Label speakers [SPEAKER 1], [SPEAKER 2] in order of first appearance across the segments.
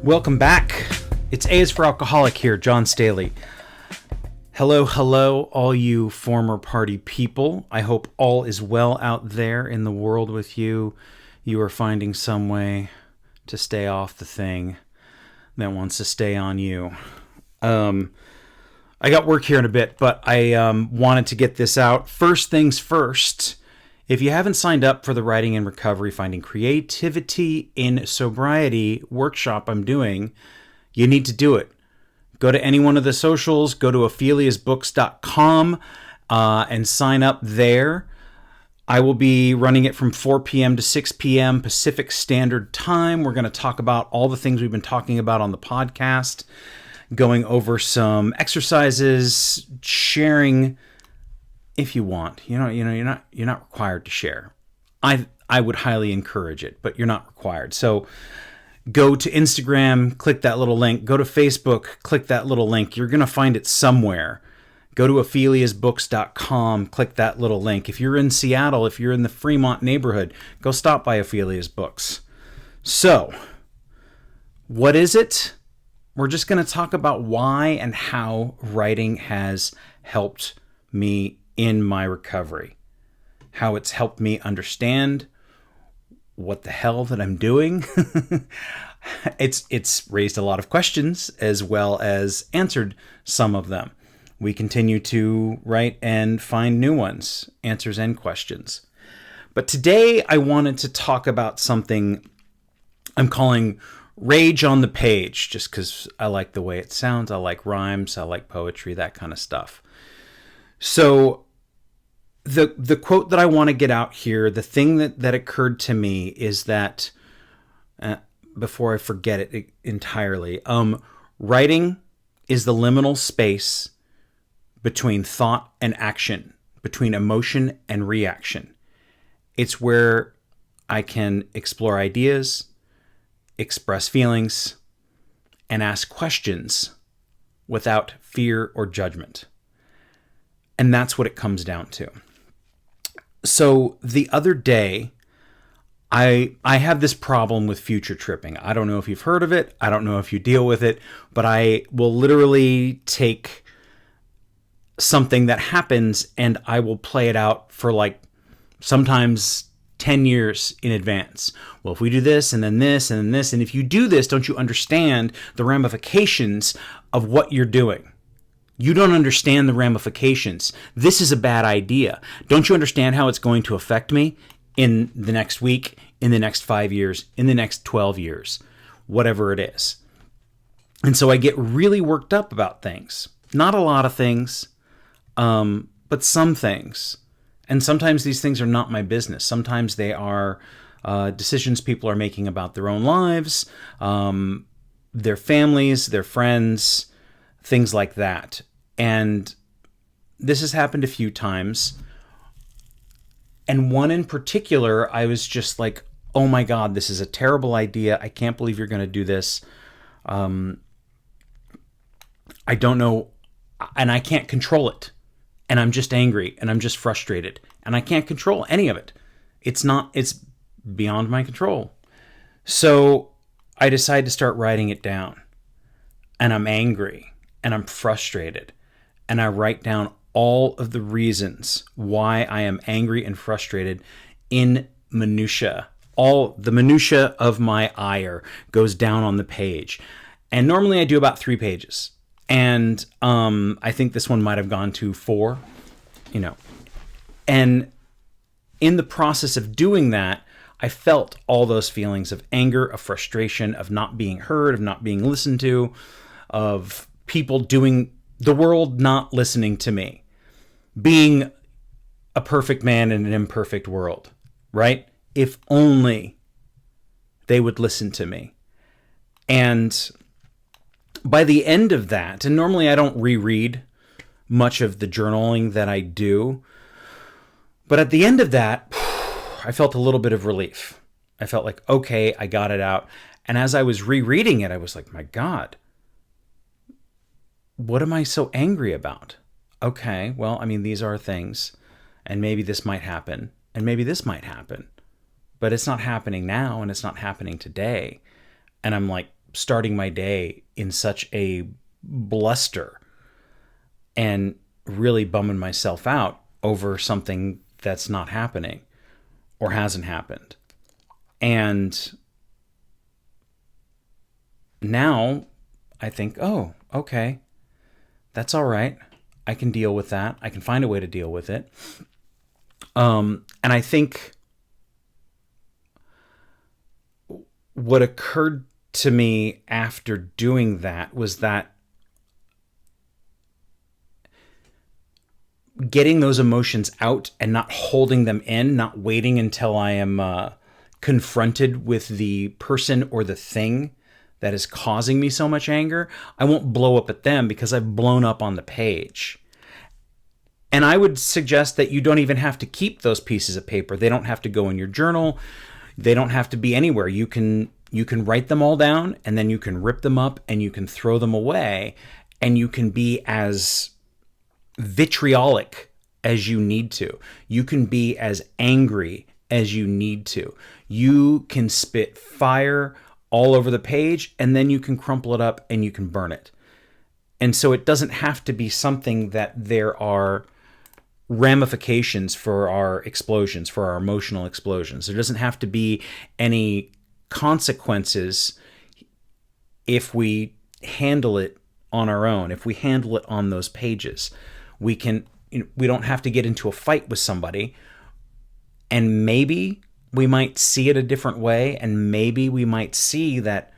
[SPEAKER 1] Welcome back. It's A is for Alcoholic here, John Staley. Hello, all you former party people. I hope all is well out there in the world with you. You are finding some way to stay off the thing that wants to stay on you. I got work here in a bit, but I wanted to get this out. First things first, if you haven't signed up for the Writing and Recovery Finding Creativity in Sobriety workshop I'm doing, you need to do it. Go to any one of the socials, go to opheliasbooks.com and sign up there. I will be running it from 4 p.m. to 6 p.m. Pacific Standard Time. We're going to talk about all the things we've been talking about on the podcast, going over some exercises, sharing if you want. You're not required to share. I would highly encourage it, but you're not required. So go to Instagram, click that little link. Go to Facebook, click that little link. You're going to find it somewhere. Go to opheliasbooks.com, click that little link. If you're in Seattle, if you're in the Fremont neighborhood, go stop by Ophelia's Books. So, what is it? We're just going to talk about why and how writing has helped me in my recovery. How it's helped me understand what the hell that I'm doing. It's raised a lot of questions as well as answered some of them. We continue to write and find new ones, answers and questions. But today I wanted to talk about something I'm calling Rage on the Page, just because I like the way it sounds. I like rhymes. I like poetry, that kind of stuff. So the quote that I want to get out here, the thing that occurred to me is that, before I forget it entirely, writing is the liminal space between thought and action, between emotion and reaction. It's where I can explore ideas, express feelings, and ask questions without fear or judgment. And that's what it comes down to. So the other day, I have this problem with future tripping. I don't know if you've heard of it. I don't know if you deal with it, but I will literally take something that happens and I will play it out for sometimes 10 years in advance. Well, if we do this and then this and then this, and if you do this, don't you understand the ramifications of what you're doing? You don't understand the ramifications. This is a bad idea. Don't you understand how it's going to affect me in the next week, in the next 5 years, in the next 12 years, whatever it is? And so I get really worked up about things. Not a lot of things, but some things. And sometimes these things are not my business. Sometimes they are decisions people are making about their own lives, their families, their friends, things like that. And this has happened a few times. And one in particular, I was just like, oh my God, this is a terrible idea. I can't believe you're going to do this. I don't know, and I can't control it. And I'm just angry and I'm just frustrated and I can't control any of it. It's beyond my control. So I decide to start writing it down, and I'm angry and I'm frustrated, and I write down all of the reasons why I am angry and frustrated in minutia. All the minutia of my ire goes down on the page. And normally I do about 3 pages. And I think this one might have gone to 4, And in the process of doing that, I felt all those feelings of anger, of frustration, of not being heard, of not being listened to, of people doing the world not listening to me, being a perfect man in an imperfect world, right? If only they would listen to me. And by the end of that, and normally I don't reread much of the journaling that I do, but at the end of that, I felt a little bit of relief. I felt like, okay, I got it out. And as I was rereading it, I was like, my God, what am I so angry about? Okay, well, I mean, these are things, and maybe this might happen, and maybe this might happen, but it's not happening now, and it's not happening today. And I'm like starting my day in such a bluster and really bumming myself out over something that's not happening or hasn't happened. And now I think, oh, okay, that's all right. I can deal with that. I can find a way to deal with it. And I think what occurred to me after doing that was that getting those emotions out and not holding them in, not waiting until I am confronted with the person or the thing that is causing me so much anger, I won't blow up at them because I've blown up on the page. And I would suggest that you don't even have to keep those pieces of paper. They don't have to go in your journal. They don't have to be anywhere. You can write them all down, and then you can rip them up and you can throw them away, and you can be as vitriolic as you need to. You can be as angry as you need to. You can spit fire all over the page, and then you can crumple it up and you can burn it. And so it doesn't have to be something that there are ramifications for our explosions, for our emotional explosions. There doesn't have to be any consequences if we handle it on our own, if we handle it on those pages. We don't have to get into a fight with somebody, and maybe we might see it a different way, and maybe we might see that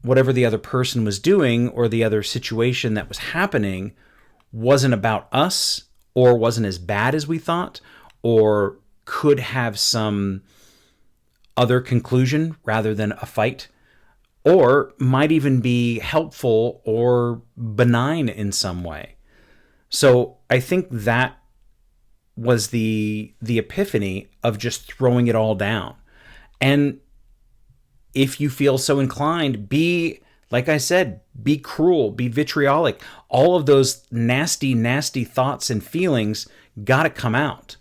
[SPEAKER 1] whatever the other person was doing or the other situation that was happening wasn't about us, or wasn't as bad as we thought, or could have some other conclusion rather than a fight, or might even be helpful or benign in some way. So I think that was the epiphany of just throwing it all down. And if you feel so inclined, like I said, be cruel, be vitriolic. All of those nasty, nasty thoughts and feelings got to come out.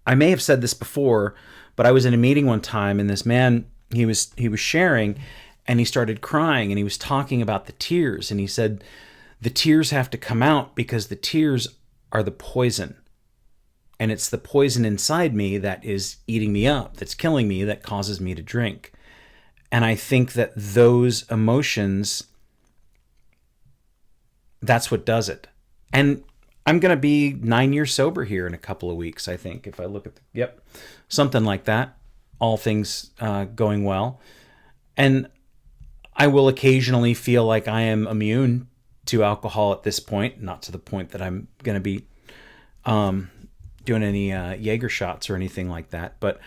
[SPEAKER 1] I may have said this before, but I was in a meeting one time, and this man, he was sharing, and he started crying, and he was talking about the tears, and he said, the tears have to come out because the tears are the poison. And it's the poison inside me that is eating me up, that's killing me, that causes me to drink. And I think that those emotions, that's what does it. And I'm going to be 9 years sober here in a couple of weeks, I think, if I look at something like that, all things going well. And I will occasionally feel like I am immune to alcohol at this point, not to the point that I'm going to be doing any Jaeger shots or anything like that. But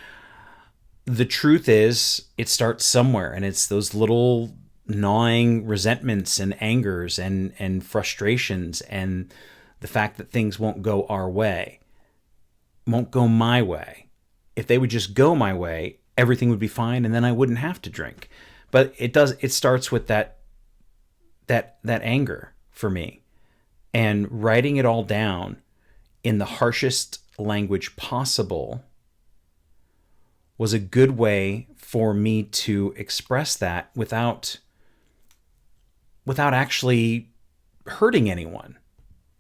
[SPEAKER 1] the truth is, it starts somewhere, and it's those little gnawing resentments and angers and frustrations, and the fact that things won't go our way, won't go my way. If they would just go my way, everything would be fine, and then I wouldn't have to drink. But it starts with that anger for me, and writing it all down in the harshest language possible was a good way for me to express that without actually hurting anyone,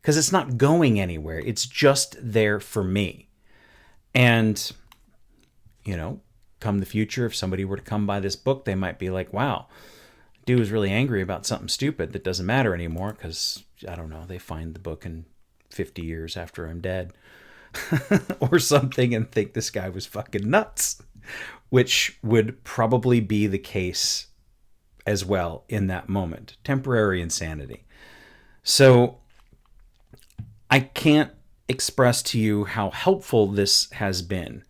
[SPEAKER 1] because it's not going anywhere. It's just there for me. And, come the future, if somebody were to come by this book, they might be like, wow, dude was really angry about something stupid that doesn't matter anymore because, I don't know, they find the book in 50 years after I'm dead or something and think this guy was fucking nuts, which would probably be the case as well in that moment. Temporary insanity. So I can't express to you how helpful this has been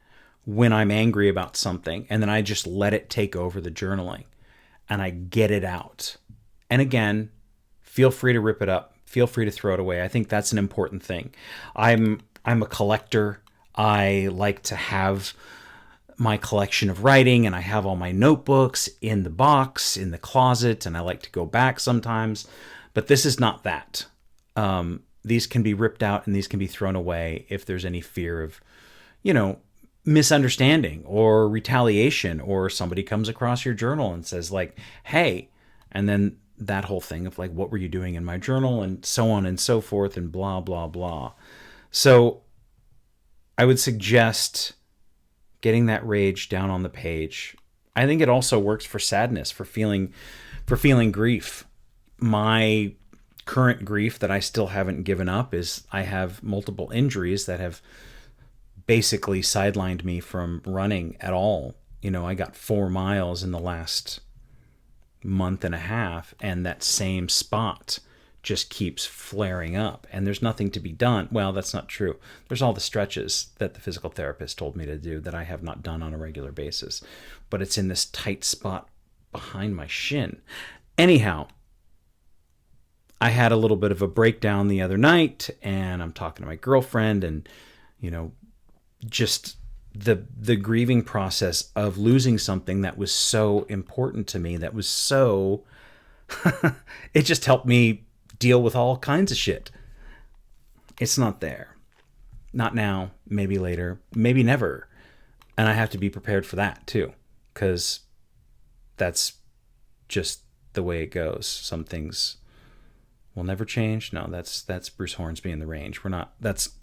[SPEAKER 1] when I'm angry about something and then I just let it take over the journaling and I get it out. And again, feel free to rip it up. Feel free to throw it away. I think that's an important thing. I'm a collector. I like to have my collection of writing, and I have all my notebooks in the box, in the closet, and I like to go back sometimes. But this is not that. These can be ripped out and these can be thrown away if there's any fear of, misunderstanding or retaliation, or somebody comes across your journal and says like, hey, and then that whole thing of like, what were you doing in my journal, and so on and so forth, and blah, blah, blah. So I would suggest getting that rage down on the page. I think it also works for sadness, for feeling grief. My current grief that I still haven't given up is I have multiple injuries that have basically sidelined me from running at all. You know, I got 4 miles in the last month and a half, and that same spot just keeps flaring up, and there's nothing to be done. Well, that's not true. There's all the stretches that the physical therapist told me to do that I have not done on a regular basis, but it's in this tight spot behind my shin. Anyhow, I had a little bit of a breakdown the other night, and I'm talking to my girlfriend, and you know, just the grieving process of losing something that was so important to me, that was so it just helped me deal with all kinds of shit. It's not there. Not now, maybe later, maybe never. And I have to be prepared for that too, because that's just the way it goes. Some things will never change. No, that's Bruce Hornsby in The Range. We're not, that's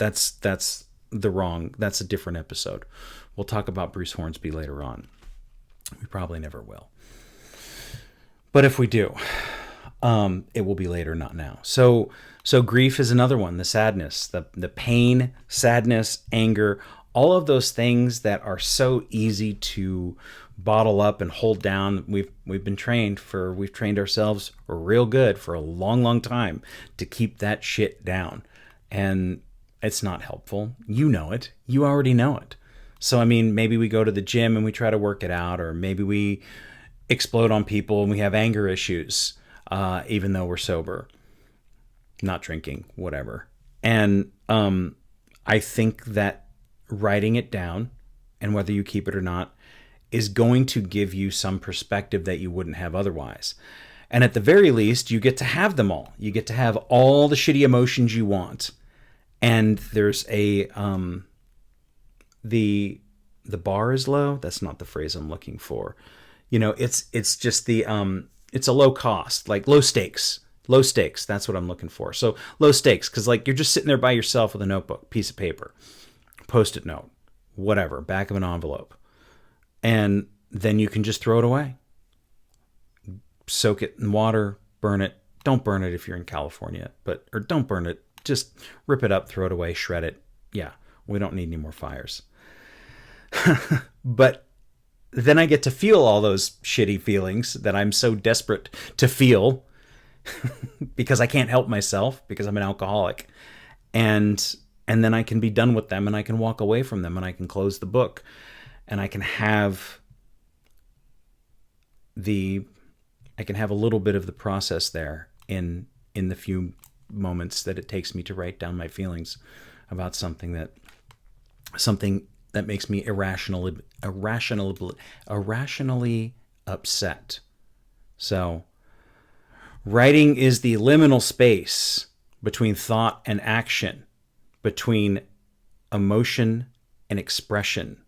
[SPEAKER 1] a different episode. We'll talk about Bruce Hornsby later on. We probably never will. But if we do, it will be later, not now. So grief is another one. The sadness, the pain, sadness, anger, all of those things that are so easy to bottle up and hold down. We've trained ourselves real good for a long, long time to keep that shit down. And it's not helpful. You know it. You already know it. So, I mean, maybe we go to the gym and we try to work it out, or maybe we explode on people and we have anger issues, even though we're sober, not drinking, whatever. And I think that writing it down, and whether you keep it or not, is going to give you some perspective that you wouldn't have otherwise. And at the very least, you get to have them all. You get to have all the shitty emotions you want. And there's a the bar is low. That's not the phrase I'm looking for. You know, it's just the it's a low cost, like low stakes. Low stakes. That's what I'm looking for. So low stakes, because like you're just sitting there by yourself with a notebook, piece of paper, Post-it note, whatever, back of an envelope, and then you can just throw it away. Soak it in water, burn it. Don't burn it if you're in California, or don't burn it. Just rip it up, throw it away, shred it. Yeah, we don't need any more fires. But then I get to feel all those shitty feelings that I'm so desperate to feel because I can't help myself, because I'm an alcoholic. And then I can be done with them, and I can walk away from them, and I can close the book, and I can have a little bit of the process there in the few moments that it takes me to write down my feelings about something that makes me irrationally upset. So writing is the liminal space between thought and action, between emotion and expression.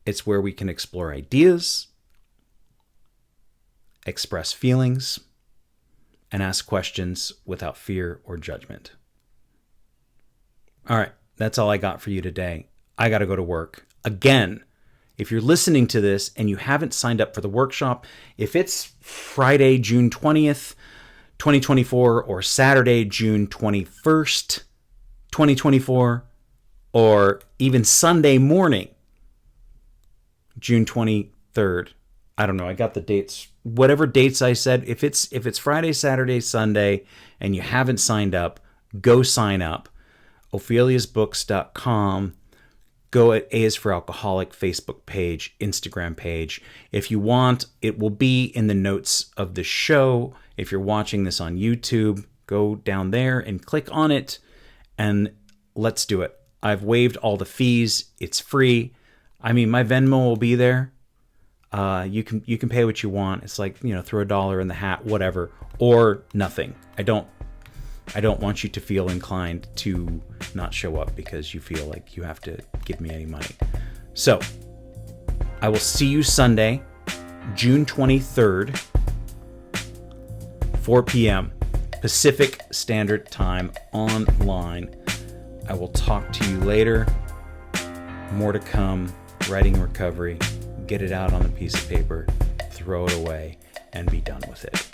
[SPEAKER 1] It's where we can explore ideas, express feelings, and ask questions without fear or judgment. All right, that's all I got for you today. I got to go to work. Again, if you're listening to this and you haven't signed up for the workshop, if it's Friday, June 20th, 2024, or Saturday, June 21st, 2024, or even Sunday morning, June 23rd, I don't know, I got the dates, whatever dates I said. If it's Friday, Saturday, Sunday, and you haven't signed up, go sign up. opheliasbooks.com. Go at A is for Alcoholic Facebook page, Instagram page. If you want, it will be in the notes of the show. If you're watching this on YouTube, go down there and click on it, and let's do it. I've waived all the fees. It's free. I mean, my Venmo will be there. You can pay what you want. It's like, throw $1 in the hat, whatever, or nothing. I don't want you to feel inclined to not show up because you feel like you have to give me any money. So I will see you Sunday, June 23rd, 4 p.m. Pacific Standard Time online. I will talk to you later. More to come. Writing recovery. Get it out on a piece of paper, throw it away, and be done with it.